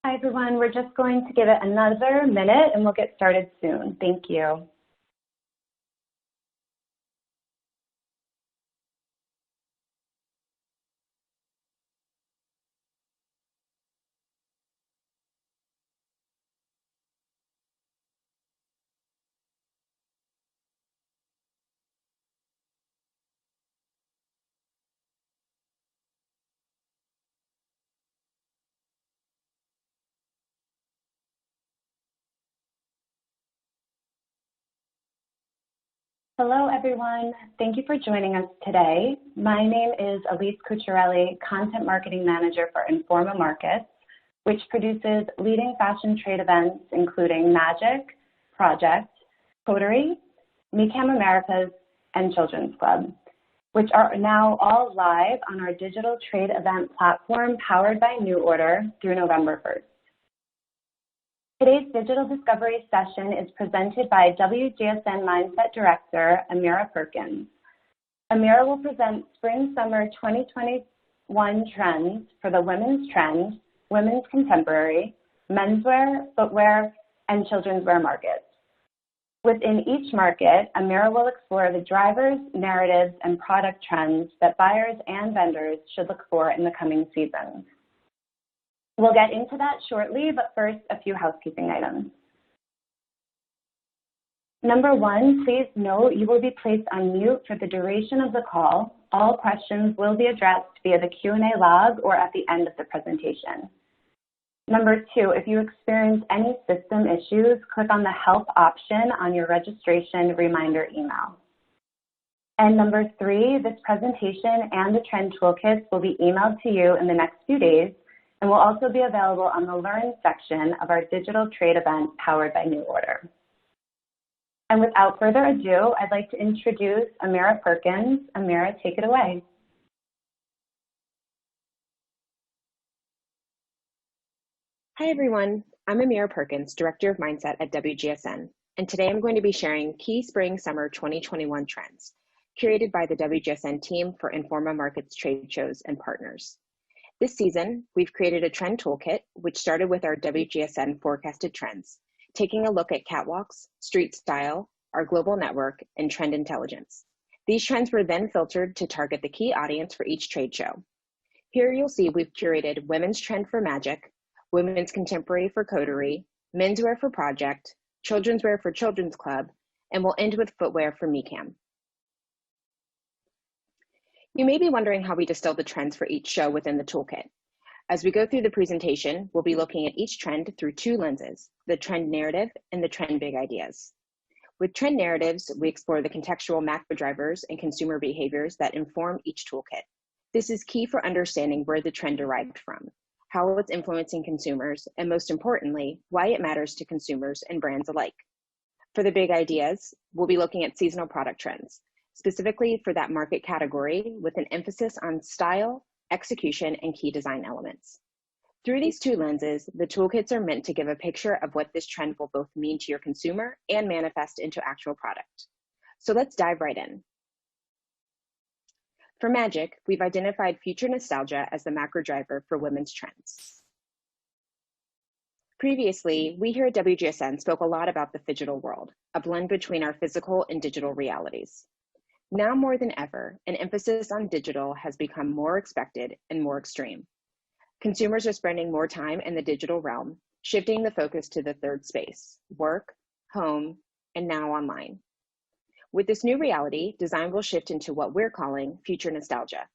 Hi, everyone. We're just going to give it another minute and we'll get started soon. Thank you. Hello, everyone. Thank you for joining us today. My name is Elise Cucciarelli, Content Marketing Manager for Informa Markets, which produces leading fashion trade events including Magic, Project, Coterie, MeCam Americas, and Children's Club, which are now all live on our digital trade event platform powered by New Order through November 1st. Today's digital discovery session is presented by WGSN Mindset Director, Amira Perkins. Amira will present Spring-Summer 2021 trends for the women's trend, women's contemporary, menswear, footwear, and children's wear markets. Within each market, Amira will explore the drivers, narratives, and product trends that buyers and vendors should look for in the coming seasons. We'll get into that shortly, but first, a few housekeeping items. Number one, please note you will be placed on mute for the duration of the call. All questions will be addressed via the Q&A log or at the end of the presentation. Number two, if you experience any system issues, click on the help option on your registration reminder email. And number three, this presentation and the trend toolkits will be emailed to you in the next few days and will also be available on the Learn section of our digital trade event powered by New Order. And without further ado, I'd like to introduce Amira Perkins. Amira, take it away. Hi, everyone. I'm Amira Perkins, Director of Mindset at WGSN, and today I'm going to be sharing key Spring-Summer 2021 trends, curated by the WGSN team for Informa Markets trade shows and partners. This season, we've created a trend toolkit, which started with our WGSN forecasted trends, taking a look at catwalks, street style, our global network, and trend intelligence. These trends were then filtered to target the key audience for each trade show. Here you'll see we've curated women's trend for Magic, women's contemporary for Coterie, menswear for Project, children's wear for Children's Club, and we'll end with footwear for MeCam. You may be wondering how we distill the trends for each show within the toolkit. As we go through the presentation, we'll be looking at each trend through two lenses, the trend narrative and the trend big ideas. With trend narratives, we explore the contextual macro drivers and consumer behaviors that inform each toolkit. This is key for understanding where the trend derived from, how it's influencing consumers, and most importantly, why it matters to consumers and brands alike. For the big ideas, we'll be looking at seasonal product trends, specifically for that market category with an emphasis on style, execution, and key design elements. Through these two lenses, the toolkits are meant to give a picture of what this trend will both mean to your consumer and manifest into actual product. So let's dive right in. For Magic, we've identified future nostalgia as the macro driver for women's trends. Previously, we here at WGSN spoke a lot about the phygital world, a blend between our physical and digital realities. Now more than ever, an emphasis on digital has become more expected and more extreme. Consumers are spending more time in the digital realm, shifting the focus to the third space, work, home, and now online. With this new reality, design will shift into what we're calling future nostalgia.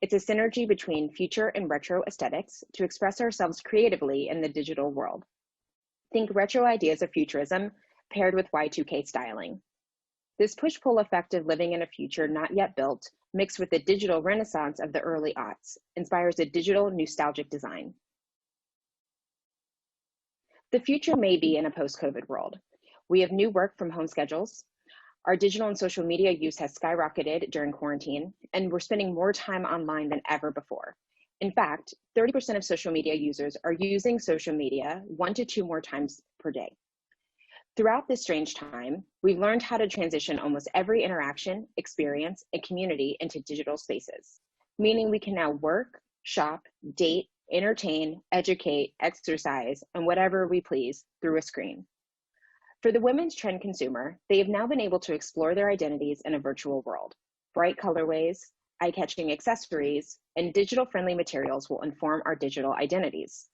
It's a synergy between future and retro aesthetics to express ourselves creatively in the digital world. Think retro ideas of futurism paired with Y2K styling. This push-pull effect of living in a future not yet built, mixed with the digital renaissance of the early aughts, inspires a digital nostalgic design. The future may be in a post-COVID world. We have new work from home schedules. Our digital and social media use has skyrocketed during quarantine, and we're spending more time online than ever before. In fact, 30% of social media users are using social media 1 to 2 more times per day. Throughout this strange time, we've learned how to transition almost every interaction, experience, and community into digital spaces, meaning we can now work, shop, date, entertain, educate, exercise, and whatever we please through a screen. For the women's trend consumer, they have now been able to explore their identities in a virtual world. Bright colorways, eye-catching accessories, and digital-friendly materials will inform our digital identities.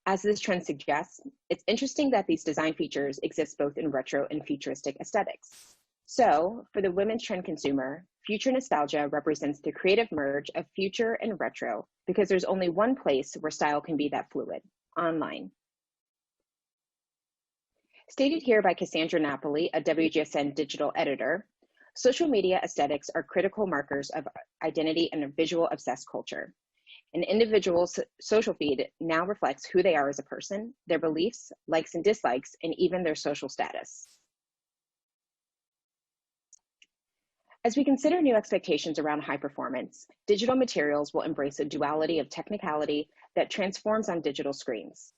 As this trend suggests, it's interesting that these design features exist both in retro and futuristic aesthetics. So, for the women's trend consumer, future nostalgia represents the creative merge of future and retro because there's only one place where style can be that fluid, online. Stated here by Cassandra Napoli, a WGSN digital editor, social media aesthetics are critical markers of identity in a visual obsessed culture. An individual's social feed now reflects who they are as a person, their beliefs, likes and dislikes, and even their social status. As we consider new expectations around high performance, digital materials will embrace a duality of technicality that transforms on digital screens.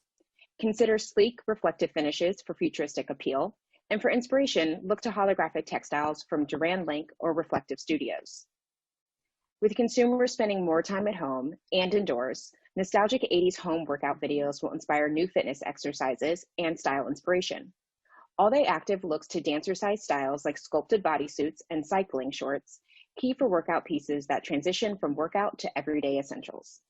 Consider sleek, reflective finishes for futuristic appeal, and for inspiration, look to holographic textiles from Duran Link or Reflective Studios. With consumers spending more time at home and indoors, nostalgic 80s home workout videos will inspire new fitness exercises and style inspiration. All Day Active looks to dancer-sized styles like sculpted bodysuits and cycling shorts, key for workout pieces that transition from workout to everyday essentials.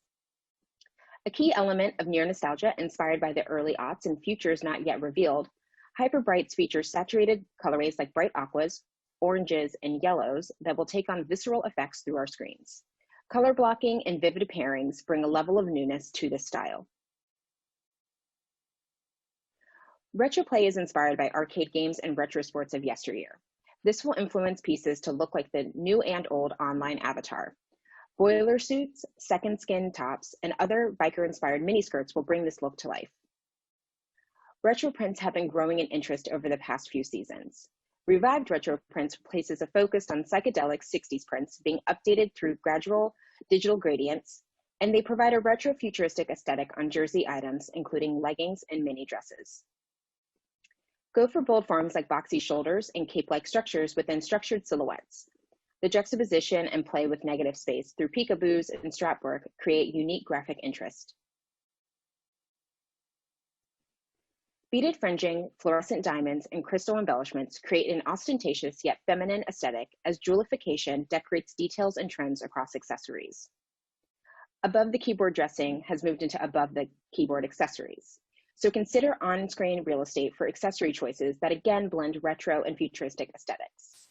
A key element of near nostalgia inspired by the early aughts and futures not yet revealed, Hyper Brights features saturated colorways like bright aquas, oranges, and yellows that will take on visceral effects through our screens. Color blocking and vivid pairings bring a level of newness to this style. Retro play is inspired by arcade games and retro sports of yesteryear. This will influence pieces to look like the new and old online avatar. Boiler suits, second skin tops, and other biker-inspired miniskirts will bring this look to life. Retro prints have been growing in interest over the past few seasons. Revived retro prints places a focus on psychedelic 60s prints being updated through gradual digital gradients, and they provide a retro-futuristic aesthetic on jersey items, including leggings and mini dresses. Go for bold forms like boxy shoulders and cape-like structures within structured silhouettes. The juxtaposition and play with negative space through peekaboos and strap work create unique graphic interest. Beaded fringing, fluorescent diamonds, and crystal embellishments create an ostentatious yet feminine aesthetic as jewelification decorates details and trends across accessories. Above the keyboard dressing has moved into above the keyboard accessories. So consider on-screen real estate for accessory choices that again blend retro and futuristic aesthetics.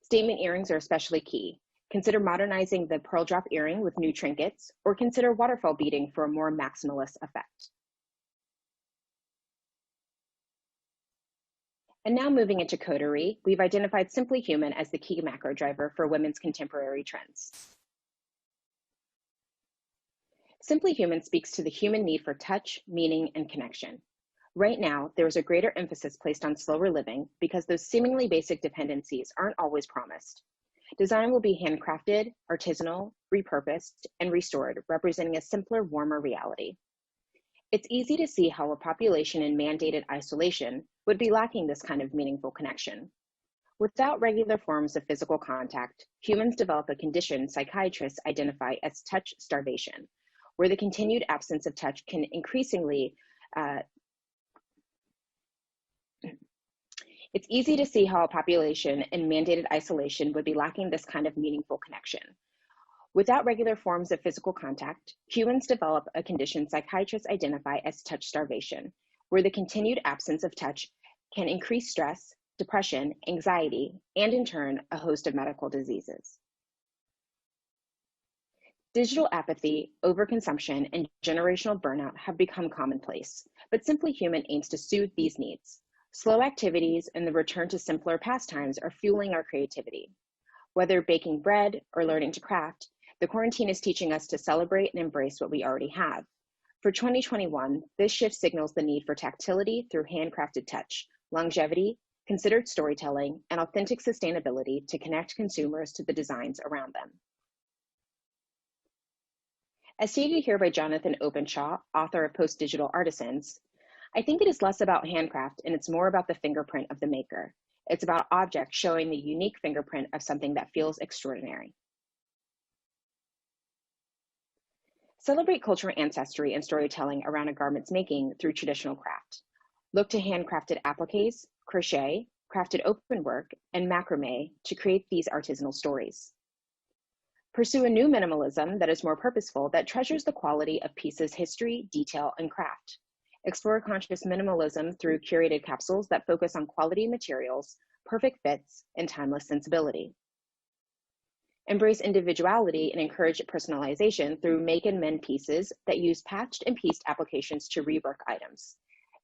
Statement earrings are especially key. Consider modernizing the pearl drop earring with new trinkets, or consider waterfall beading for a more maximalist effect. And now moving into coterie, we've identified Simply Human as the key macro driver for women's contemporary trends. Simply Human speaks to the human need for touch, meaning, and connection. Right now, there is a greater emphasis placed on slower living because those seemingly basic dependencies aren't always promised. Design will be handcrafted, artisanal, repurposed, and restored, representing a simpler, warmer reality. It's easy to see how a population in mandated isolation would be lacking this kind of meaningful connection. Without regular forms of physical contact, humans develop a condition psychiatrists identify as touch starvation, where the continued absence of touch can increasingly It's easy to see how a population in mandated isolation would be lacking this kind of meaningful connection. Without regular forms of physical contact, humans develop a condition psychiatrists identify as touch starvation, where the continued absence of touch can increase stress, depression, anxiety, and in turn, a host of medical diseases. Digital apathy, overconsumption, and generational burnout have become commonplace, but Simply Human aims to soothe these needs. Slow activities and the return to simpler pastimes are fueling our creativity. Whether baking bread or learning to craft, the quarantine is teaching us to celebrate and embrace what we already have. For 2021, this shift signals the need for tactility through handcrafted touch, longevity, considered storytelling, and authentic sustainability to connect consumers to the designs around them. As stated here by Jonathan Openshaw, author of Post-Digital Artisans, I think it is less about handcraft and it's more about the fingerprint of the maker. It's about objects showing the unique fingerprint of something that feels extraordinary. Celebrate cultural ancestry and storytelling around a garment's making through traditional craft. Look to handcrafted appliques, crochet, crafted open work, and macrame to create these artisanal stories. Pursue a new minimalism that is more purposeful, that treasures the quality of pieces' history, detail, and craft. Explore conscious minimalism through curated capsules that focus on quality materials, perfect fits, and timeless sensibility. Embrace individuality and encourage personalization through make and mend pieces that use patched and pieced applications to rework items.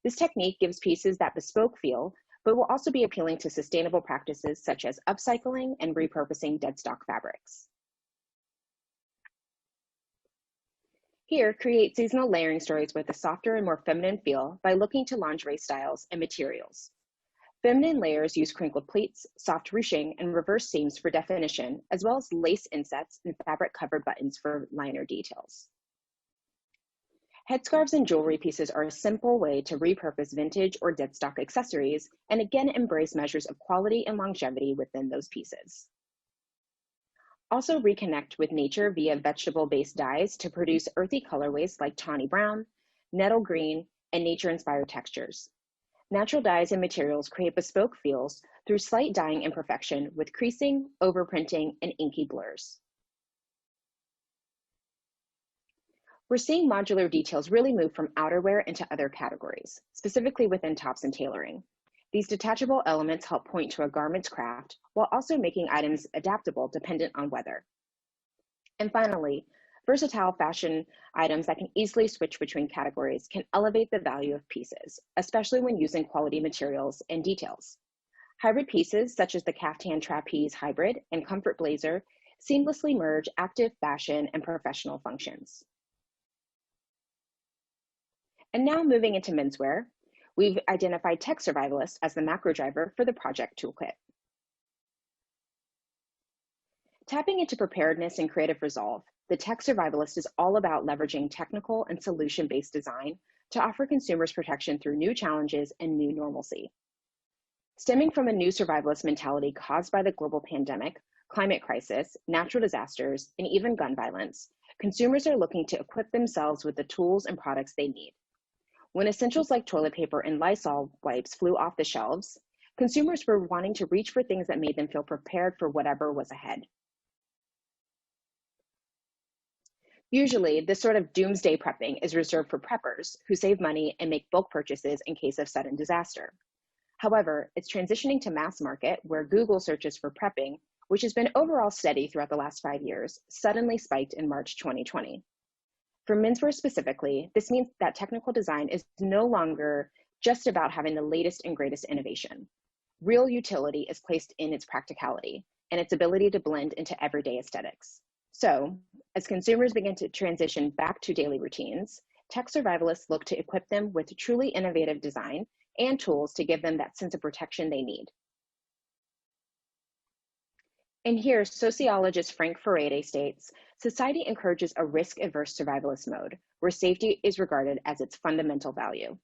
This technique gives pieces that bespoke feel, but will also be appealing to sustainable practices such as upcycling and repurposing dead stock fabrics. Here, create seasonal layering stories with a softer and more feminine feel by looking to lingerie styles and materials. Feminine layers use crinkled pleats, soft ruching, and reverse seams for definition, as well as lace insets and fabric-covered buttons for liner details. Headscarves and jewelry pieces are a simple way to repurpose vintage or dead stock accessories and again embrace measures of quality and longevity within those pieces. Also reconnect with nature via vegetable-based dyes to produce earthy colorways like tawny brown, nettle green, and nature-inspired textures. Natural dyes and materials create bespoke feels through slight dyeing imperfection with creasing, overprinting, and inky blurs. We're seeing modular details really move from outerwear into other categories, specifically within tops and tailoring. These detachable elements help point to a garment's craft while also making items adaptable dependent on weather. And finally, versatile fashion items that can easily switch between categories can elevate the value of pieces, especially when using quality materials and details. Hybrid pieces such as the Caftan Trapeze Hybrid and Comfort Blazer seamlessly merge active fashion and professional functions. And now moving into menswear, we've identified Tech Survivalist as the macro driver for the project toolkit. Tapping into preparedness and creative resolve, the Tech Survivalist is all about leveraging technical and solution-based design to offer consumers protection through new challenges and new normalcy. Stemming from a new survivalist mentality caused by the global pandemic, climate crisis, natural disasters, and even gun violence, consumers are looking to equip themselves with the tools and products they need. When essentials like toilet paper and Lysol wipes flew off the shelves, consumers were wanting to reach for things that made them feel prepared for whatever was ahead. Usually, this sort of doomsday prepping is reserved for preppers who save money and make bulk purchases in case of sudden disaster. However, it's transitioning to mass market where Google searches for prepping, which has been overall steady throughout the last 5 years, suddenly spiked in March 2020. For menswear specifically, this means that technical design is no longer just about having the latest and greatest innovation. Real utility is placed in its practicality and its ability to blend into everyday aesthetics. So, as consumers begin to transition back to daily routines, Tech Survivalists look to equip them with truly innovative design and tools to give them that sense of protection they need. And here, sociologist Frank Furedi states, society encourages a risk-averse survivalist mode, where safety is regarded as its fundamental value.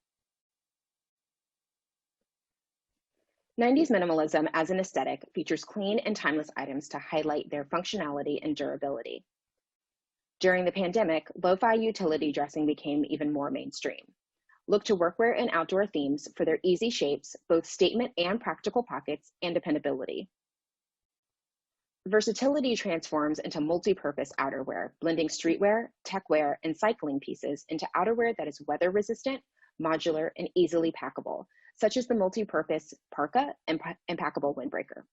90s minimalism as an aesthetic features clean and timeless items to highlight their functionality and durability. During the pandemic, lo-fi utility dressing became even more mainstream. Look to workwear and outdoor themes for their easy shapes, both statement and practical pockets, and dependability. Versatility transforms into multi-purpose outerwear, blending streetwear, techwear, and cycling pieces into outerwear that is weather-resistant, modular, and easily packable, such as the multi-purpose parka and packable windbreaker.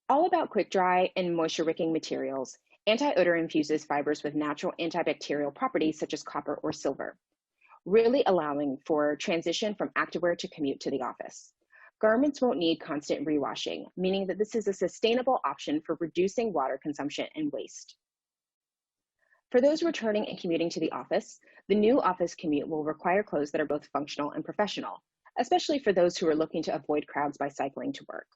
All about quick dry and moisture-wicking materials, anti-odor infuses fibers with natural antibacterial properties such as copper or silver, really allowing for transition from activewear to commute to the office. Garments won't need constant rewashing, meaning that this is a sustainable option for reducing water consumption and waste. For those returning and commuting to the office, the new office commute will require clothes that are both functional and professional, especially for those who are looking to avoid crowds by cycling to work.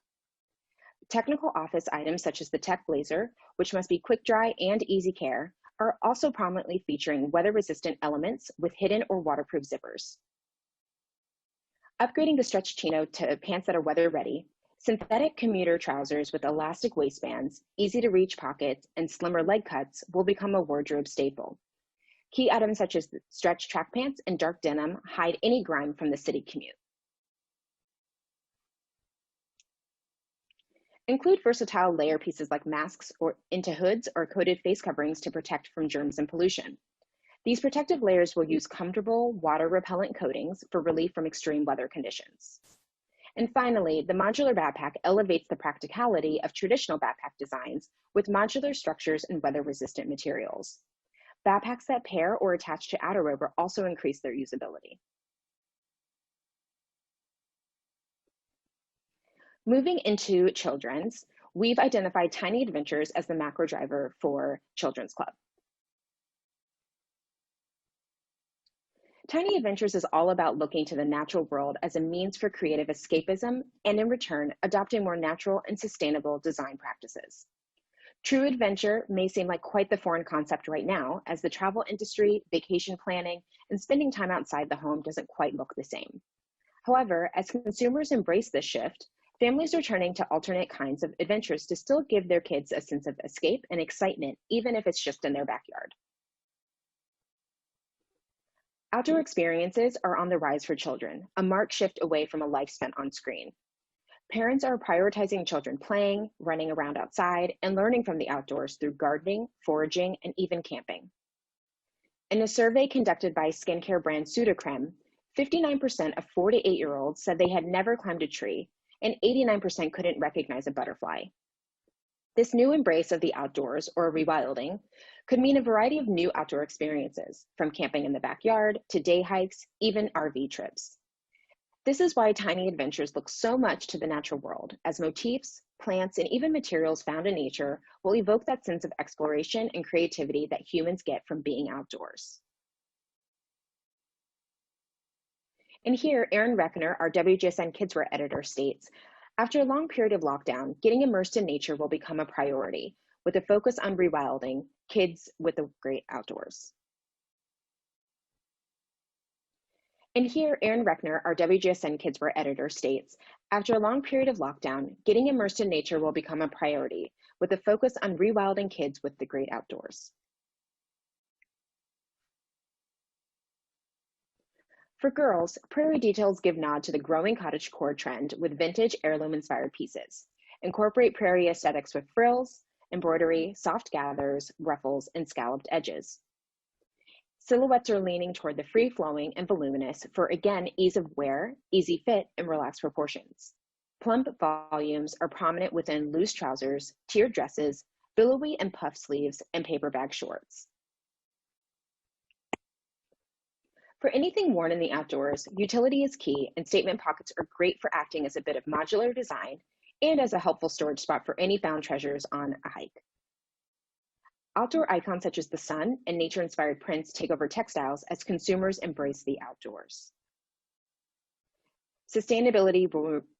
Technical office items such as the Tech Blazer, which must be quick dry and easy care, are also prominently featuring weather-resistant elements with hidden or waterproof zippers. Upgrading the stretch chino to pants that are weather ready, Synthetic commuter trousers with elastic waistbands, easy-to-reach pockets, and slimmer leg cuts will become a wardrobe staple. Key items such as stretch track pants and dark denim hide any grime from the city commute. Include versatile layer pieces like masks or into hoods or coated face coverings to protect from germs and pollution. These protective layers will use comfortable, water-repellent coatings for relief from extreme weather conditions. And finally, the modular backpack elevates the practicality of traditional backpack designs with modular structures and weather-resistant materials. Backpacks that pair or attach to outer robe also increase their usability. Moving into children's, we've identified Tiny Adventures as the macro driver for Children's Club. Tiny Adventures is all about looking to the natural world as a means for creative escapism and, in return, adopting more natural and sustainable design practices. True adventure may seem like quite the foreign concept right now, as the travel industry, vacation planning, and spending time outside the home doesn't quite look the same. However, as consumers embrace this shift, families are turning to alternate kinds of adventures to still give their kids a sense of escape and excitement, even if it's just in their backyard. Outdoor experiences are on the rise for children, a marked shift away from a life spent on screen. Parents are prioritizing children playing, running around outside, and learning from the outdoors through gardening, foraging, and even camping. In a survey conducted by skincare brand Sudocreme, 59% of 4 to 8-year-olds said they had never climbed a tree, and 89% couldn't recognize a butterfly. This new embrace of the outdoors, or rewilding, could mean a variety of new outdoor experiences, from camping in the backyard to day hikes, even RV trips. This is why Tiny Adventures look so much to the natural world, as motifs, plants, and even materials found in nature will evoke that sense of exploration and creativity that humans get from being outdoors. And here, Erin Reckner, our WGSN Kidswear editor, states, after a long period of lockdown, getting immersed in nature will become a priority, with a focus on rewilding kids with the great outdoors. And here, Erin Reckner, our WGSN Kidswear editor, states, after a long period of lockdown, getting immersed in nature will become a priority, with a focus on rewilding kids with the great outdoors. For girls, Prairie Details give nod to the growing cottagecore trend with vintage heirloom-inspired pieces. Incorporate prairie aesthetics with frills, embroidery, soft gathers, ruffles, and scalloped edges. Silhouettes are leaning toward the free-flowing and voluminous for, again, ease of wear, easy fit, and relaxed proportions. Plump volumes are prominent within loose trousers, tiered dresses, billowy and puff sleeves, and paper bag shorts. For anything worn in the outdoors, utility is key, and statement pockets are great for acting as a bit of modular design and as a helpful storage spot for any found treasures on a hike. Outdoor icons such as the sun and nature-inspired prints take over textiles as consumers embrace the outdoors. Sustainability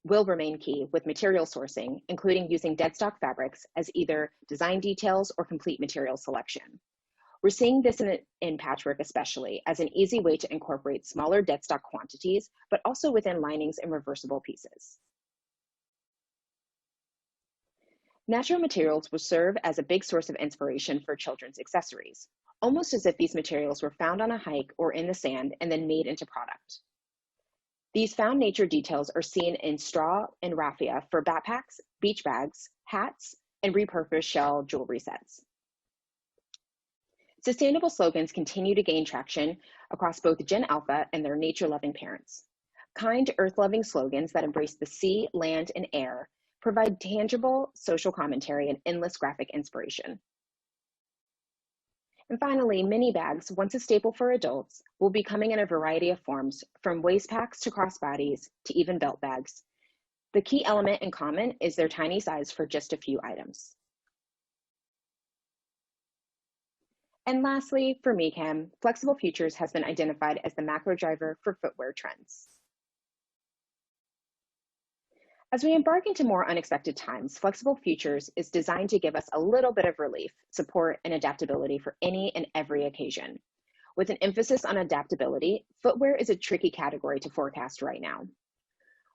will remain key with material sourcing, including using dead stock fabrics as either design details or complete material selection. We're seeing this in patchwork especially as an easy way to incorporate smaller dead stock quantities, but also within linings and reversible pieces. Natural materials will serve as a big source of inspiration for children's accessories, almost as if these materials were found on a hike or in the sand and then made into product. These found nature details are seen in straw and raffia for backpacks, beach bags, hats, and repurposed shell jewelry sets. Sustainable slogans continue to gain traction across both Gen Alpha and their nature-loving parents. Kind, earth-loving slogans that embrace the sea, land, and air provide tangible social commentary and endless graphic inspiration. And finally, mini bags, once a staple for adults, will be coming in a variety of forms, from waist packs to crossbodies to even belt bags. The key element in common is their tiny size for just a few items. And lastly, for MeChem, Flexible Futures has been identified as the macro driver for footwear trends. As we embark into more unexpected times, Flexible Futures is designed to give us a little bit of relief, support, and adaptability for any and every occasion. With an emphasis on adaptability, footwear is a tricky category to forecast right now.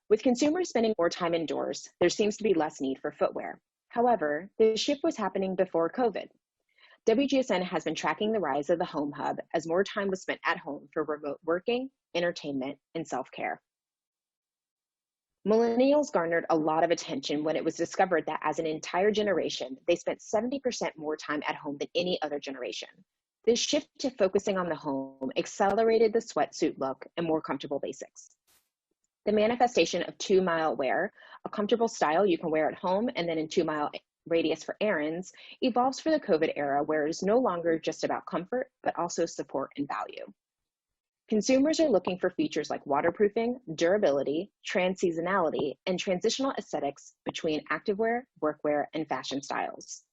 With consumers spending more time indoors, there seems to be less need for footwear. However, the shift was happening before COVID. WGSN has been tracking the rise of the home hub as more time was spent at home for remote working, entertainment, and self-care. Millennials garnered a lot of attention when it was discovered that as an entire generation, they spent 70% more time at home than any other generation. This shift to focusing on the home accelerated the sweatsuit look and more comfortable basics. The manifestation of 2-mile wear, a comfortable style you can wear at home and then in 2-mile radius for errands, evolves for the COVID era where it is no longer just about comfort, but also support and value. Consumers are looking for features like waterproofing, durability, trans-seasonality, and transitional aesthetics between activewear, workwear, and fashion styles.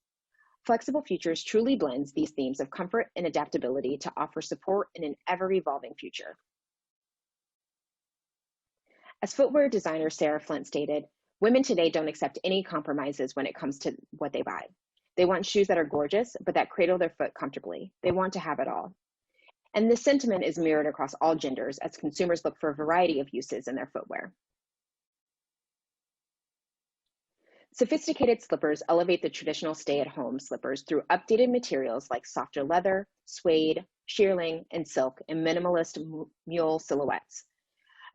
Flexible Futures truly blends these themes of comfort and adaptability to offer support in an ever-evolving future. As footwear designer Sarah Flint stated, women today don't accept any compromises when it comes to what they buy. They want shoes that are gorgeous, but that cradle their foot comfortably. They want to have it all. And this sentiment is mirrored across all genders as consumers look for a variety of uses in their footwear. Sophisticated slippers elevate the traditional stay-at-home slippers through updated materials like softer leather, suede, shearling, and silk, and minimalist mule silhouettes.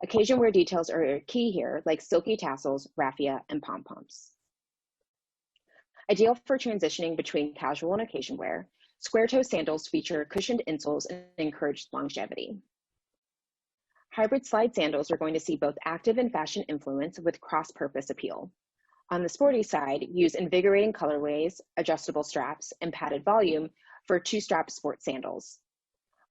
Occasion wear details are key here, like silky tassels, raffia, and pom-poms. Ideal for transitioning between casual and occasion wear, square-toe sandals feature cushioned insoles and encourage longevity. Hybrid slide sandals are going to see both active and fashion influence with cross-purpose appeal. On the sporty side, use invigorating colorways, adjustable straps, and padded volume for two-strap sport sandals.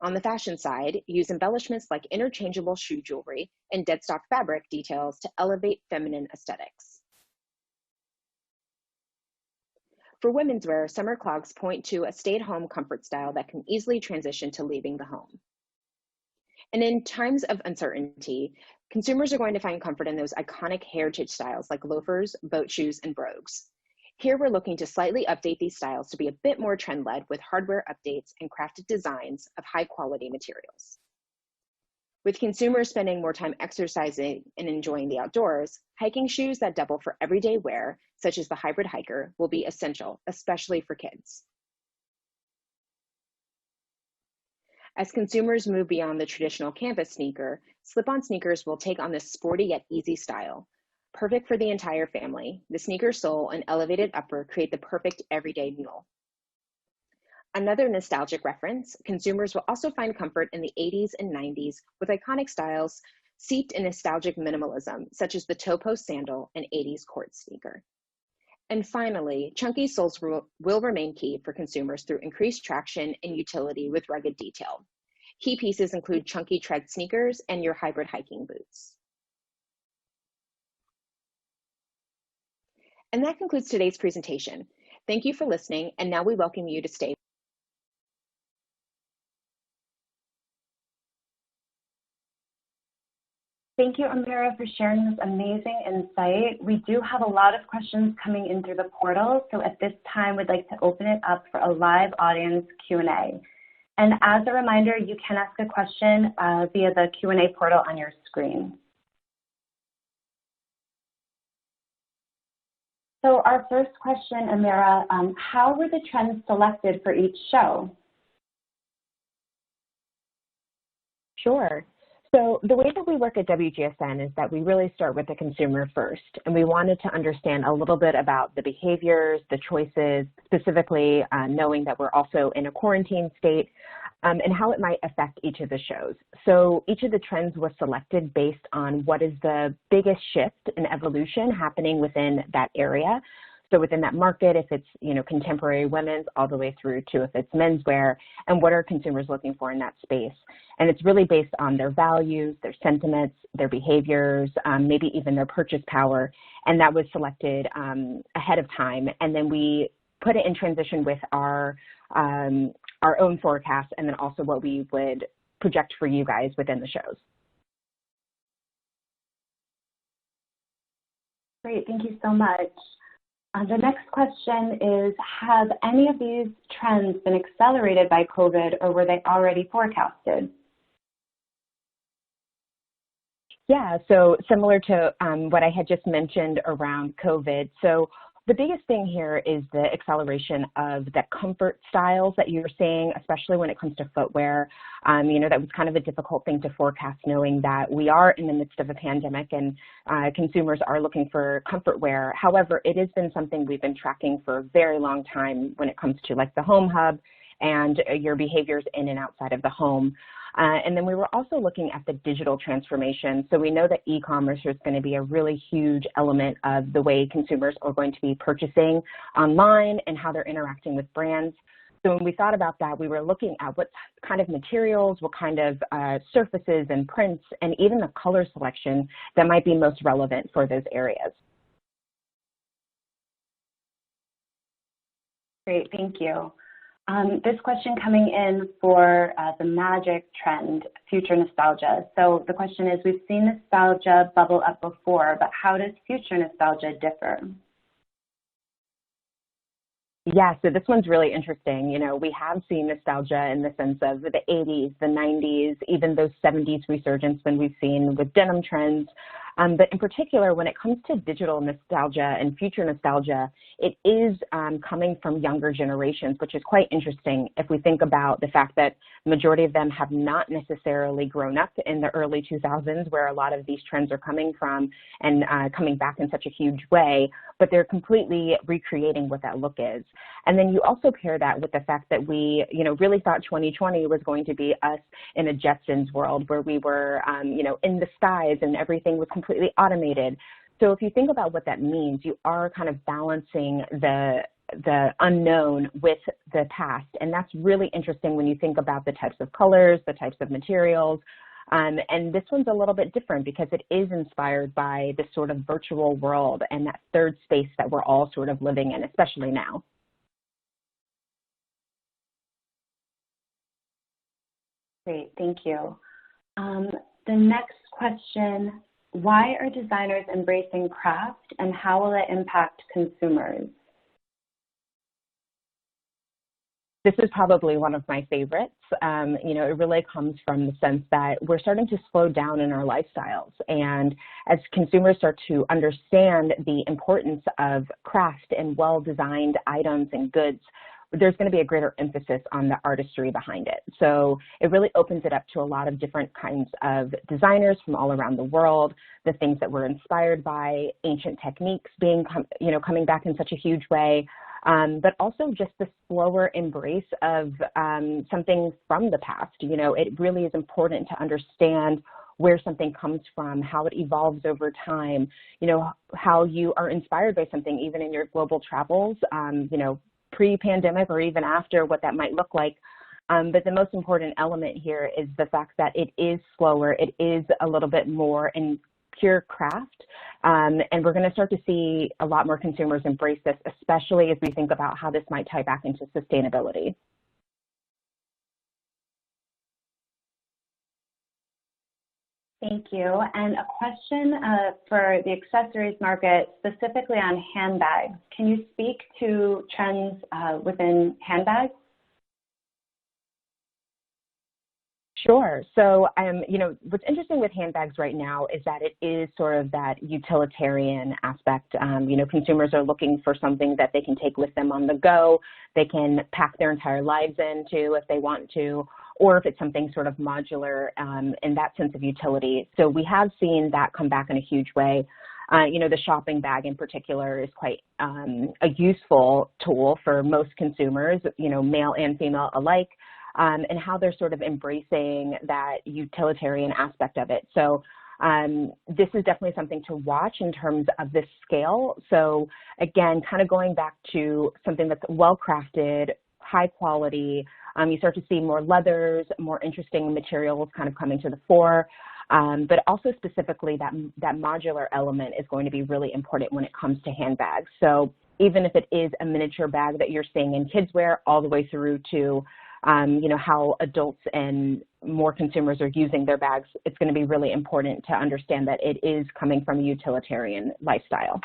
On the fashion side, use embellishments like interchangeable shoe jewelry and deadstock fabric details to elevate feminine aesthetics. For women's wear, summer clogs point to a stay-at-home comfort style that can easily transition to leaving the home. And in times of uncertainty, consumers are going to find comfort in those iconic heritage styles like loafers, boat shoes, and brogues. Here we're looking to slightly update these styles to be a bit more trend-led with hardware updates and crafted designs of high-quality materials. With consumers spending more time exercising and enjoying the outdoors, hiking shoes that double for everyday wear, such as the hybrid hiker, will be essential, especially for kids. As consumers move beyond the traditional canvas sneaker, slip-on sneakers will take on this sporty yet easy style. Perfect for the entire family, the sneaker sole and elevated upper create the perfect everyday mule. Another nostalgic reference, consumers will also find comfort in the 80s and 90s with iconic styles seeped in nostalgic minimalism, such as the toe post sandal and 80s court sneaker. And finally, chunky soles will remain key for consumers through increased traction and utility with rugged detail. Key pieces include chunky tread sneakers and your hybrid hiking boots. And that concludes today's presentation. Thank you for listening, and now we welcome you to stay. Thank you, Amira, for sharing this amazing insight. We do have a lot of questions coming in through the portal, so at this time, we'd like to open it up for a live audience Q&A. And as a reminder, you can ask a question via the Q&A portal on your screen. So our first question, Amira, how were the trends selected for each show? Sure. So the way that we work at WGSN is that we really start with the consumer first, and we wanted to understand a little bit about the behaviors, the choices, specifically knowing that we're also in a quarantine state, and how it might affect each of the shows. So each of the trends was selected based on what is the biggest shift and evolution happening within that area. So within that market, if it's, contemporary women's all the way through to if it's menswear, and what are consumers looking for in that space. And it's really based on their values, their sentiments, their behaviors, maybe even their purchase power. And that was selected ahead of time. And then we put it in transition with our own forecast, and then also what we would project for you guys within the shows. Great, thank you so much. The next question is, have any of these trends been accelerated by COVID, or were they already forecasted? Yeah, so similar to what I had just mentioned around COVID. So the biggest thing here is the acceleration of the comfort styles that you're seeing, especially when it comes to footwear. That was kind of a difficult thing to forecast, knowing that we are in the midst of a pandemic and consumers are looking for comfort wear. However, it has been something we've been tracking for a very long time when it comes to like the home hub and your behaviors in and outside of the home. And then we were also looking at the digital transformation. So we know that e-commerce is going to be a really huge element of the way consumers are going to be purchasing online and how they're interacting with brands. So when we thought about that, we were looking at what kind of materials, what kind of surfaces and prints, and even the color selection that might be most relevant for those areas. Great, thank you. This question coming in for the magic trend, future nostalgia. So the question is, we've seen nostalgia bubble up before, but how does future nostalgia differ? Yeah, so this one's really interesting. We have seen nostalgia in the sense of the 80s, the 90s, even those 70s resurgence when we've seen with denim trends. But in particular, when it comes to digital nostalgia and future nostalgia, it is coming from younger generations, which is quite interesting if we think about the fact that the majority of them have not necessarily grown up in the early 2000s, where a lot of these trends are coming from and coming back in such a huge way, but they're completely recreating what that look is. And then you also pair that with the fact that we, really thought 2020 was going to be us in a Jetsons world where we were, in the skies and everything was completely automated. So if you think about what that means, you are kind of balancing the unknown with the past. And that's really interesting when you think about the types of colors, the types of materials. And this one's a little bit different because it is inspired by this sort of virtual world and that third space that we're all sort of living in, especially now. Great, thank you. The next question, why are designers embracing craft and how will it impact consumers? This is probably one of my favorites. It really comes from the sense that we're starting to slow down in our lifestyles. And as consumers start to understand the importance of craft and well-designed items and goods, there's going to be a greater emphasis on the artistry behind it. So it really opens it up to a lot of different kinds of designers from all around the world, the things that we're inspired by, ancient techniques being, coming back in such a huge way. But also just the slower embrace of something from the past. It really is important to understand where something comes from, how it evolves over time, how you are inspired by something, even in your global travels, pre-pandemic or even after, what that might look like. But the most important element here is the fact that it is slower, it is a little bit more in pure craft, and we're going to start to see a lot more consumers embrace this, especially as we think about how this might tie back into sustainability. Thank you. And a question for the accessories market, specifically on handbags. Can you speak to trends within handbags? Sure. So, what's interesting with handbags right now is that it is sort of that utilitarian aspect. Consumers are looking for something that they can take with them on the go. They can pack their entire lives into if they want to, or if it's something sort of modular in that sense of utility. So we have seen that come back in a huge way. The shopping bag in particular is quite a useful tool for most consumers, male and female alike. And how they're sort of embracing that utilitarian aspect of it. So this is definitely something to watch in terms of this scale. So again, kind of going back to something that's well-crafted, high quality, you start to see more leathers, more interesting materials kind of coming to the fore. But also specifically that modular element is going to be really important when it comes to handbags. So even if it is a miniature bag that you're seeing in kids wear all the way through to how adults and more consumers are using their bags, it's going to be really important to understand that it is coming from a utilitarian lifestyle.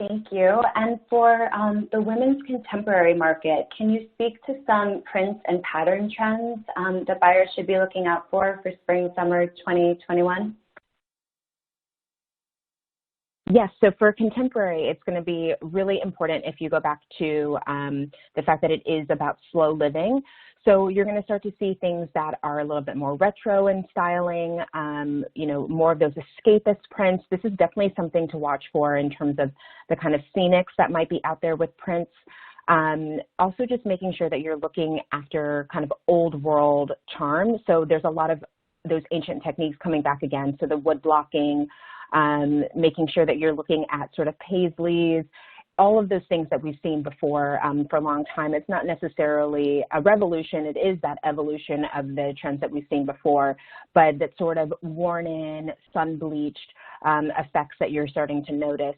Thank you. And for the women's contemporary market, can you speak to some prints and pattern trends that buyers should be looking out for spring, summer 2021? Yes, so for contemporary, it's going to be really important if you go back to the fact that it is about slow living. So you're going to start to see things that are a little bit more retro in styling, more of those escapist prints. This is definitely something to watch for in terms of the kind of scenics that might be out there with prints. Also just making sure that you're looking after kind of old world charm. So there's a lot of those ancient techniques coming back again. So the wood blocking, making sure that you're looking at sort of paisleys, all of those things that we've seen before for a long time. It's not necessarily a revolution, it is that evolution of the trends that we've seen before, but that sort of worn in, sun-bleached effects that you're starting to notice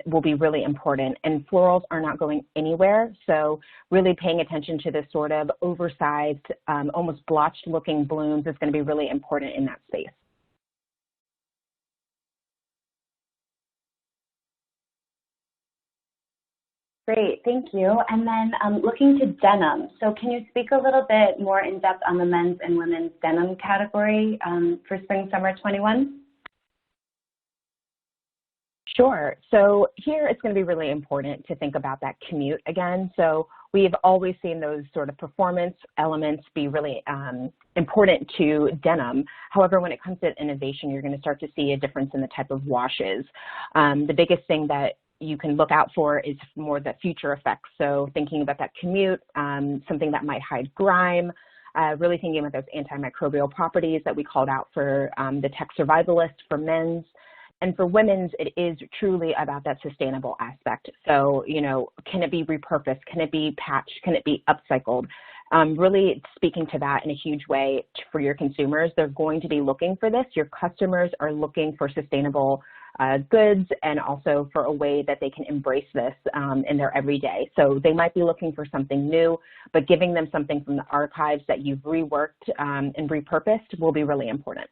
will be really important. And florals are not going anywhere, so really paying attention to this sort of oversized, almost blotched looking blooms is going to be really important in that space. Great, thank you. And then looking to denim. So can you speak a little bit more in depth on the men's and women's denim category for spring, summer 21? Sure. So here it's going to be really important to think about that commute again. So we've always seen those sort of performance elements be really important to denim. However, when it comes to innovation, you're going to start to see a difference in the type of washes. The biggest thing that you can look out for is more the future effects. So thinking about that commute, something that might hide grime, really thinking about those antimicrobial properties that we called out for the tech survivalist for men's. And for women's, it is truly about that sustainable aspect. So, can it be repurposed? Can it be patched? Can it be upcycled? Really speaking to that in a huge way for your consumers. They're going to be looking for this. Your customers are looking for sustainable goods and also for a way that they can embrace this in their everyday. So they might be looking for something new, but giving them something from the archives that you've reworked and repurposed will be really important.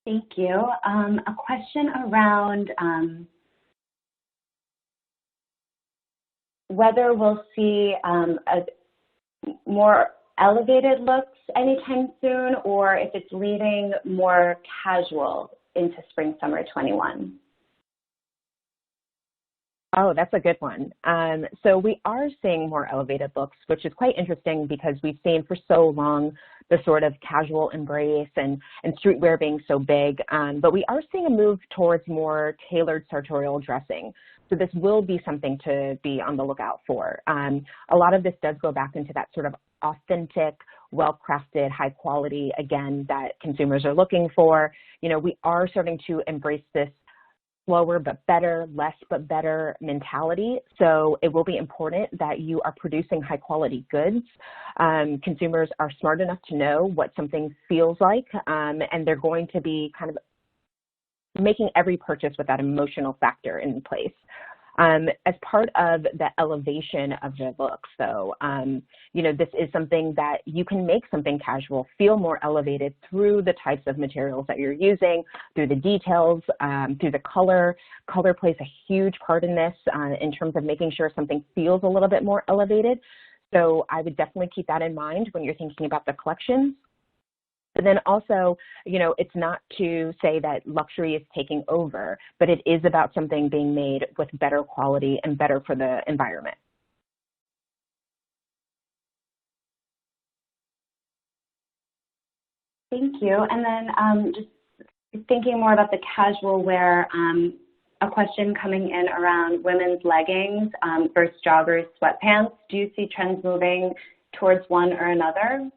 Thank you. A question around whether we'll see more elevated looks anytime soon, or if it's leaning more casual into spring, summer 21. Oh, that's a good one. So we are seeing more elevated looks, which is quite interesting because we've seen for so long the sort of casual embrace and streetwear being so big, but we are seeing a move towards more tailored sartorial dressing. So this will be something to be on the lookout for. A lot of this does go back into that sort of authentic, well-crafted, high quality, again, that consumers are looking for. We are starting to embrace this slower but better, less but better mentality. So it will be important that you are producing high quality goods. Consumers are smart enough to know what something feels like, and they're going to be kind of making every purchase with that emotional factor in place. As part of the elevation of the looks, though, this is something that you can make something casual feel more elevated through the types of materials that you're using, through the details, through the color. Color plays a huge part in this in terms of making sure something feels a little bit more elevated. So I would definitely keep that in mind when you're thinking about the collections. But then also, it's not to say that luxury is taking over, but it is about something being made with better quality and better for the environment. Thank you. And then just thinking more about the casual wear, a question coming in around women's leggings versus joggers, sweatpants. Do you see trends moving towards one or another?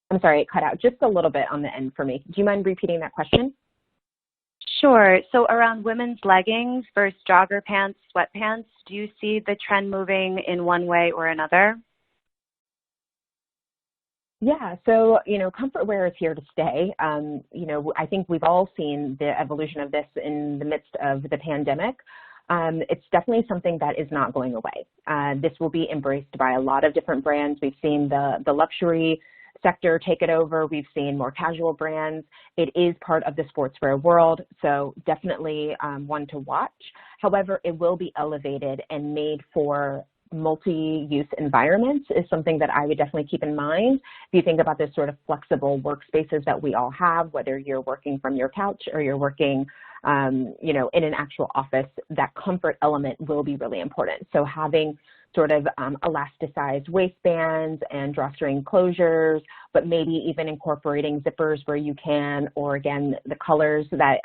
I'm sorry, it cut out just a little bit on the end for me. Do you mind repeating that question? Sure. So around women's leggings versus jogger pants, sweatpants, do you see the trend moving in one way or another? Yeah, so, comfort wear is here to stay. I think we've all seen the evolution of this in the midst of the pandemic. it's definitely something that is not going away. This will be embraced by a lot of different brands. We've seen the luxury sector take it over. We've seen more casual brands. It is part of the sportswear world, so definitely one to watch. However, it will be elevated and made for multi-use environments is something that I would definitely keep in mind. If you think about this sort of flexible workspaces that we all have, whether you're working from your couch or you're working you know, in an actual office, that comfort element will be really important. So having sort of elasticized waistbands and drawstring closures, but maybe even incorporating zippers where you can, or again, the colors that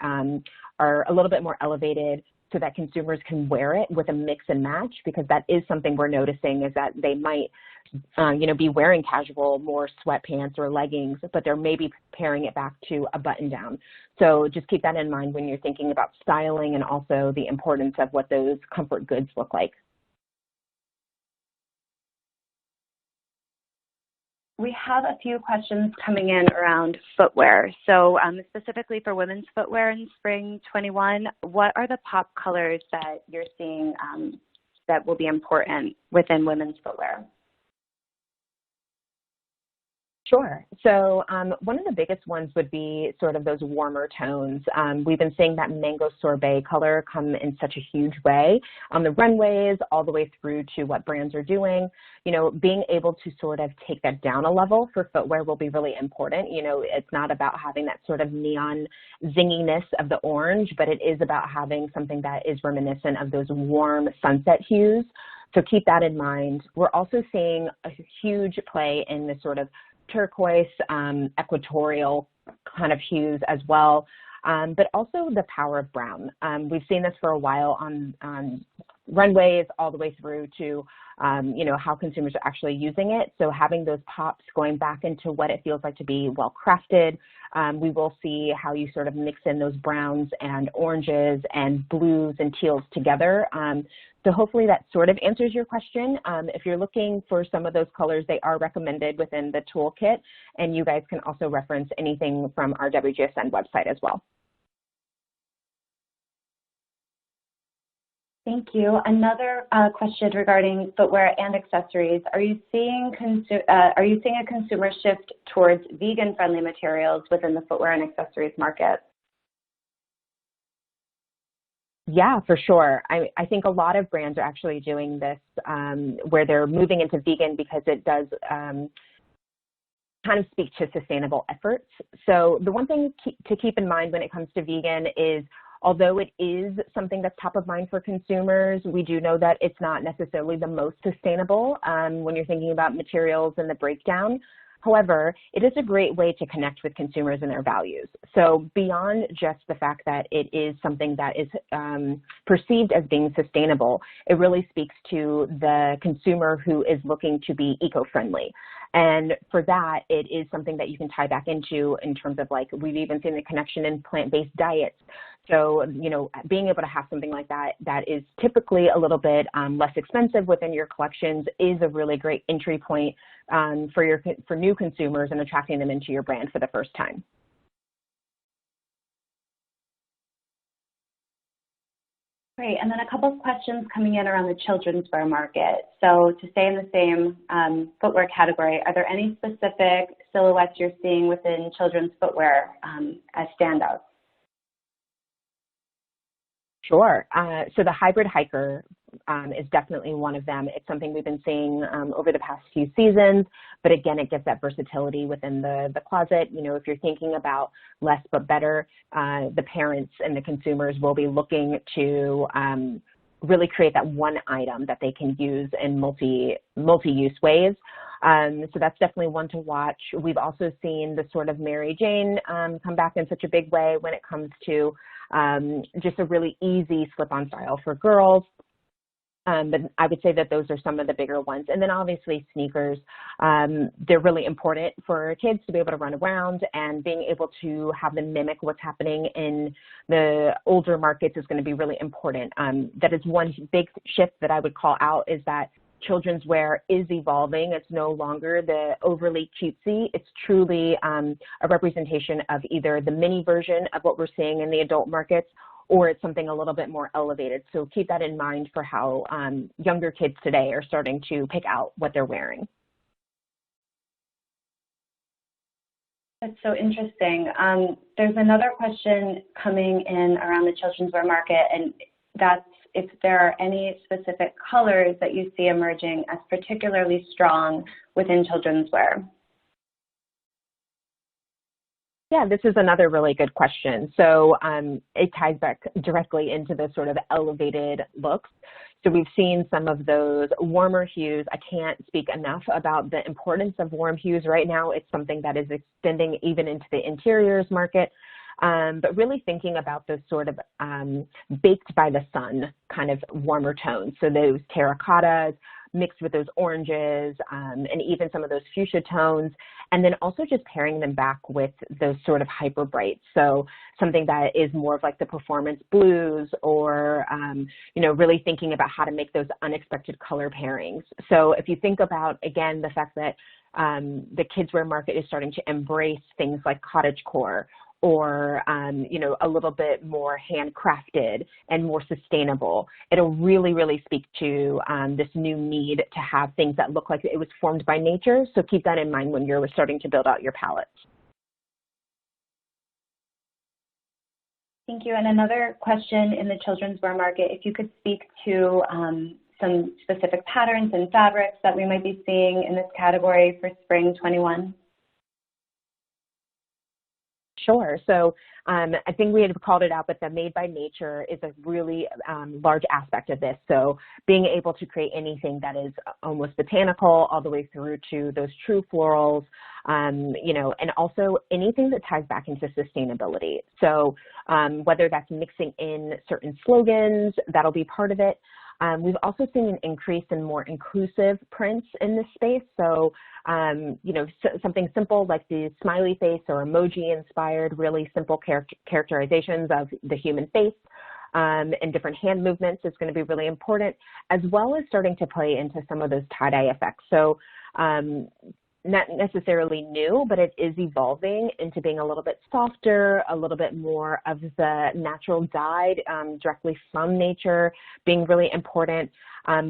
are a little bit more elevated so that consumers can wear it with a mix and match, because that is something we're noticing is that they might you know, be wearing casual, more sweatpants or leggings, but they're maybe pairing it back to a button down. So just keep that in mind when you're thinking about styling and also the importance of what those comfort goods look like. We have a few questions coming in around footwear. So specifically for women's footwear in spring 21, what are the pop colors that you're seeing that will be important within women's footwear? Sure. So one of the biggest ones would be sort of those warmer tones. We've been seeing that mango sorbet color come in such a huge way on the runways, all the way through to what brands are doing. You know, being able to sort of take that down a level for footwear will be really important. You know, it's not about having that sort of neon zinginess of the orange, but it is about having something that is reminiscent of those warm sunset hues. So keep that in mind. We're also seeing a huge play in the sort of turquoise, equatorial kind of hues as well, but also the power of brown. We've seen this for a while on runways all the way through to, you know, how consumers are actually using it. So having those pops going back into what it feels like to be well crafted. We will see how you sort of mix in those browns and oranges and blues and teals together. So hopefully that sort of answers your question. If you're looking for some of those colors, they are recommended within the toolkit, and you guys can also reference anything from our WGSN website as well. Thank you. Another question regarding footwear and accessories. Are you seeing a consumer shift towards vegan-friendly materials within the footwear and accessories market? Yeah, for sure. I think a lot of brands are actually doing this where they're moving into vegan because it does kind of speak to sustainable efforts. So the one thing to keep in mind when it comes to vegan is, although it is something that's top of mind for consumers, we do know that it's not necessarily the most sustainable when you're thinking about materials and the breakdown. However, it is a great way to connect with consumers and their values. So beyond just the fact that it is something that is perceived as being sustainable, it really speaks to the consumer who is looking to be eco-friendly. And for that, it is something that you can tie back into in terms of, like, we've even seen the connection in plant-based diets. So, you know, being able to have something like that that is typically a little bit less expensive within your collections is a really great entry point for new consumers and attracting them into your brand for the first time. Great, and then a couple of questions coming in around the children's wear market. So to stay in the same footwear category, are there any specific silhouettes you're seeing within children's footwear as standouts? Sure. So the hybrid hiker is definitely one of them. It's something we've been seeing over the past few seasons, but again, it gives that versatility within the closet. You know, if you're thinking about less but better, the parents and the consumers will be looking to really create that one item that they can use in multi-use ways. So that's definitely one to watch. We've also seen the sort of Mary Jane come back in such a big way when it comes to just a really easy slip-on style for girls. But I would say that those are some of the bigger ones. And then obviously sneakers, they're really important for kids to be able to run around, and being able to have them mimic what's happening in the older markets is going to be really important. That is one big shift that I would call out, is that children's wear is evolving. It's no longer the overly cutesy. It's truly a representation of either the mini version of what we're seeing in the adult markets, or it's something a little bit more elevated. So keep that in mind for how younger kids today are starting to pick out what they're wearing. That's so interesting. There's another question coming in around the children's wear market, and that's if there are any specific colors that you see emerging as particularly strong within children's wear. Yeah, this is another really good question. So it ties back directly into the sort of elevated looks. So we've seen some of those warmer hues. I can't speak enough about the importance of warm hues right now. It's something that is extending even into the interiors market. But really thinking about those sort of baked by the sun kind of warmer tones. So those terracottas mixed with those oranges and even some of those fuchsia tones, and then also just pairing them back with those sort of hyper brights. So something that is more of like the performance blues, or, you know, really thinking about how to make those unexpected color pairings. So if you think about, again, the fact that the kids wear market is starting to embrace things like cottagecore, or, you know, a little bit more handcrafted and more sustainable. It'll really, really speak to this new need to have things that look like it was formed by nature. So keep that in mind when you're starting to build out your palettes. Thank you. And another question in the children's wear market, if you could speak to some specific patterns and fabrics that we might be seeing in this category for spring 21. Sure. So I think we had called it out, but the made by nature is a really large aspect of this. So being able to create anything that is almost botanical all the way through to those true florals, you know, and also anything that ties back into sustainability. So whether that's mixing in certain slogans, that'll be part of it. We've also seen an increase in more inclusive prints in this space. So, you know, something simple like the smiley face or emoji-inspired, really simple characterizations of the human face and different hand movements is going to be really important, as well as starting to play into some of those tie-dye effects. So, not necessarily new, but it is evolving into being a little bit softer, a little bit more of the natural dyed directly from nature being really important.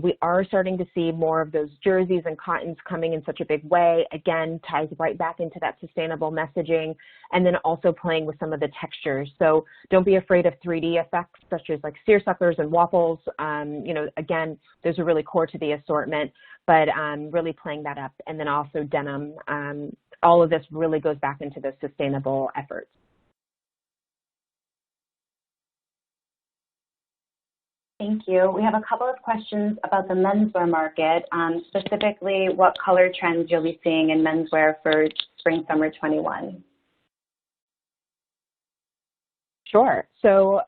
We are starting to see more of those jerseys and cottons coming in such a big way. Again, ties right back into that sustainable messaging, and then also playing with some of the textures. So don't be afraid of 3D effects such as like seersuckers and waffles. You know, again, those are really core to the assortment, but really playing that up. And then also denim. All of this really goes back into those sustainable efforts. Thank you. We have a couple of questions about the menswear market, specifically what color trends you'll be seeing in menswear for spring, summer 21. Sure. So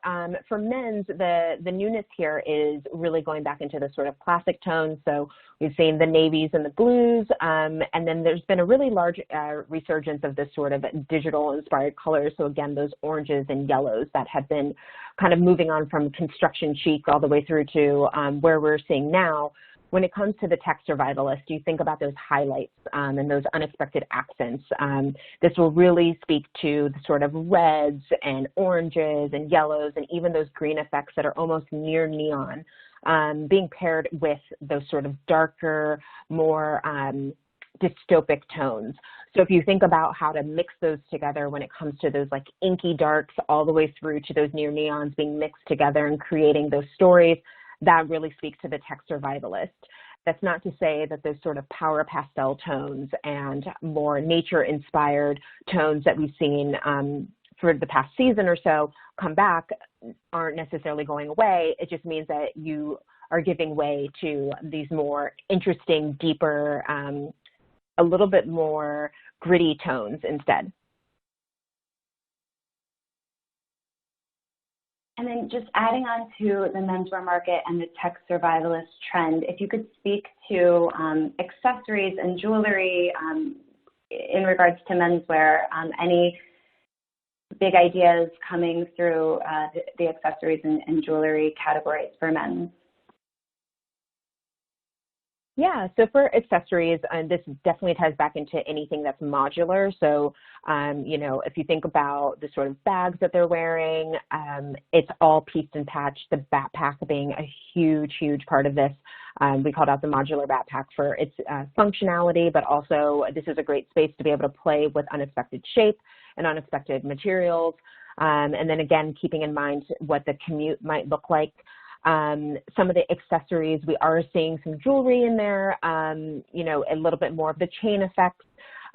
for men's, the newness here is really going back into the sort of classic tones. So we've seen the navies and the blues, and then there's been a really large resurgence of this sort of digital inspired colors. So again, those oranges and yellows that have been kind of moving on from construction chic all the way through to where we're seeing now. When it comes to the tech survivalist, you think about those highlights and those unexpected accents. This will really speak to the sort of reds and oranges and yellows and even those green effects that are almost near neon, being paired with those sort of darker, more dystopic tones. So if you think about how to mix those together when it comes to those like inky darks all the way through to those near neons being mixed together and creating those stories, that really speaks to the tech survivalist. That's not to say that those sort of power pastel tones and more nature-inspired tones that we've seen for the past season or so come back aren't necessarily going away. It just means that you are giving way to these more interesting, deeper, a little bit more gritty tones instead. And then just adding on to the menswear market and the tech survivalist trend, if you could speak to accessories and jewelry in regards to menswear, any big ideas coming through the accessories and jewelry categories for men? Yeah, so for accessories, this definitely ties back into anything that's modular. So, you know, if you think about the sort of bags that they're wearing, it's all pieced and patched, the backpack being a huge, huge part of this. We called out the modular backpack for its functionality, but also this is a great space to be able to play with unexpected shape and unexpected materials. And then again, keeping in mind what the commute might look like. Some of the accessories, we are seeing some jewelry in there, you know, a little bit more of the chain effects,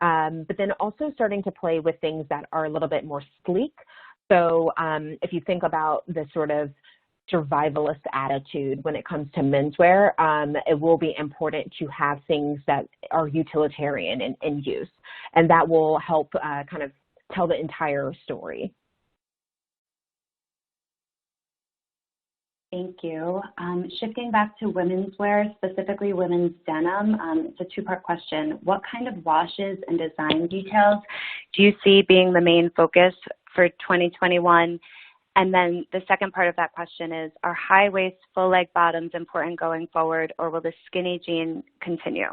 but then also starting to play with things that are a little bit more sleek. So if you think about the sort of survivalist attitude when it comes to menswear, it will be important to have things that are utilitarian in use, and that will help kind of tell the entire story. Thank you. Shifting back to women's wear, specifically women's denim, it's a two-part question. What kind of washes and design details do you see being the main focus for 2021? And then the second part of that question is, are high waist, full leg bottoms important going forward, or will the skinny jean continue?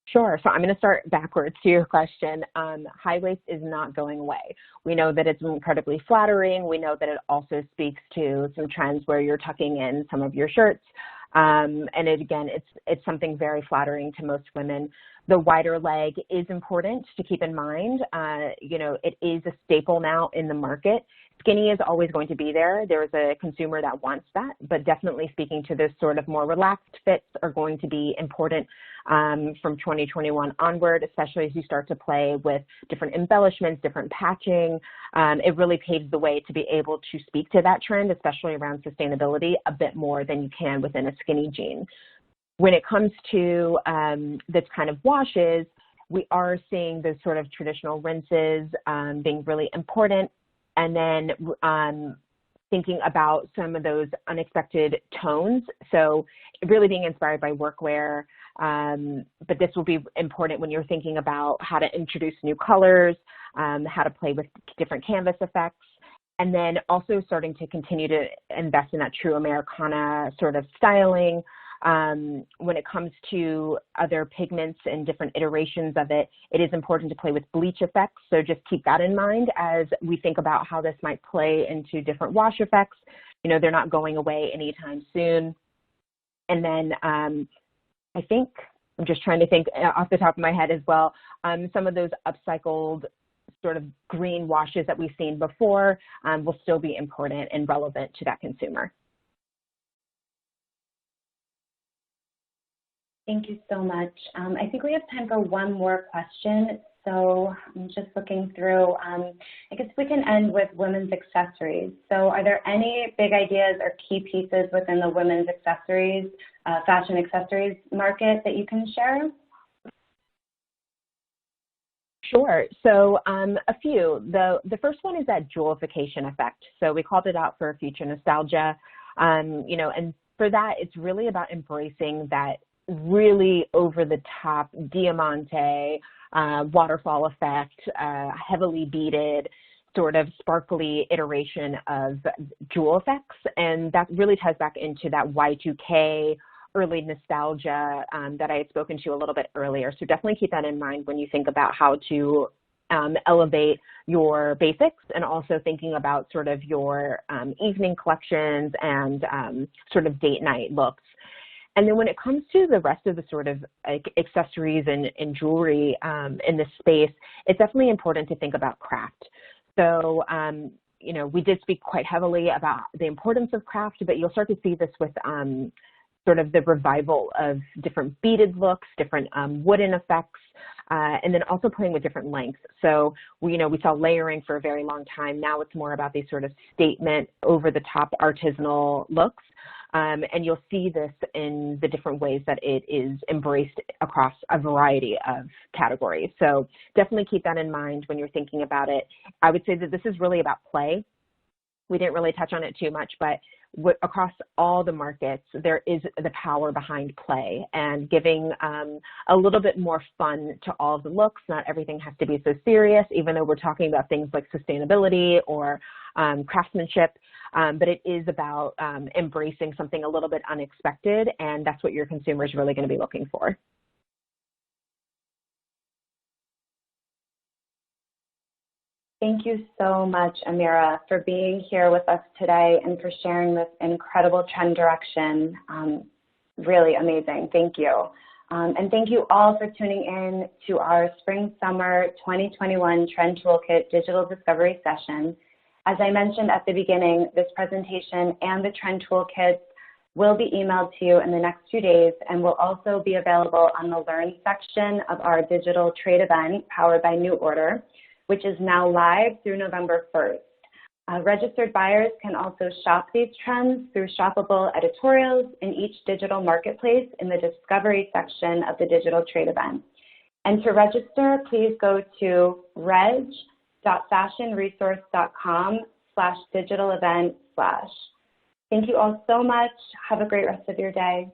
Sure. So I'm going to start backwards to your question. High waist is not going away. We know that it's incredibly flattering. We know that it also speaks to some trends where you're tucking in some of your shirts. And again, it's something very flattering to most women. The wider leg is important to keep in mind. You know, it is a staple now in the market. Skinny is always going to be there. There's a consumer that wants that, but definitely speaking to this sort of more relaxed fits are going to be important from 2021 onward, especially as you start to play with different embellishments, different patching. It really paves the way to be able to speak to that trend, especially around sustainability, a bit more than you can within a skinny jean. When it comes to this kind of washes, we are seeing those sort of traditional rinses being really important. And then thinking about some of those unexpected tones. So really being inspired by workwear, but this will be important when you're thinking about how to introduce new colors, how to play with different canvas effects, and then also starting to continue to invest in that true Americana sort of styling. When it comes to other pigments and different iterations of it, it is important to play with bleach effects. So just keep that in mind as we think about how this might play into different wash effects. You know, they're not going away anytime soon. And then I think, I'm just trying to think off the top of my head as well, some of those upcycled sort of green washes that we've seen before will still be important and relevant to that consumer. Thank you so much. I think we have time for one more question. So I'm just looking through. I guess we can end with women's accessories. So are there any big ideas or key pieces within the women's accessories, fashion accessories market that you can share? Sure. So a few. The first one is that jewelification effect. So we called it out for future nostalgia. You know, and for that, it's really about embracing that really over-the-top diamante, waterfall effect, heavily beaded, sort of sparkly iteration of jewel effects. And that really ties back into that Y2K early nostalgia that I had spoken to a little bit earlier. So definitely keep that in mind when you think about how to elevate your basics, and also thinking about sort of your evening collections and sort of date night looks. And then when it comes to the rest of the sort of accessories and jewelry in this space, it's definitely important to think about craft. So, you know, we did speak quite heavily about the importance of craft, but you'll start to see this with sort of the revival of different beaded looks, different wooden effects, and then also playing with different lengths. So, we saw layering for a very long time. Now it's more about these sort of statement, over-the-top artisanal looks. And you'll see this in the different ways that it is embraced across a variety of categories. So definitely keep that in mind when you're thinking about it. I would say that this is really about play. we didn't really touch on it too much, but across all the markets, there is the power behind play and giving a little bit more fun to all of the looks. Not everything has to be so serious, even though we're talking about things like sustainability or craftsmanship, but it is about embracing something a little bit unexpected, and that's what your consumer is really going to be looking for. Thank you so much, Amira, for being here with us today and for sharing this incredible trend direction. Really amazing. Thank you. And thank you all for tuning in to our Spring-Summer 2021 Trend Toolkit Digital Discovery Session. As I mentioned at the beginning, this presentation and the Trend Toolkits will be emailed to you in the next few days and will also be available on the Learn section of our digital trade event powered by New Order, which is now live through November 1st. Registered buyers can also shop these trends through shoppable editorials in each digital marketplace in the Discovery section of the digital trade event. And to register, please go to reg.fashionresource.com/digital event/. Thank you all so much. Have a great rest of your day.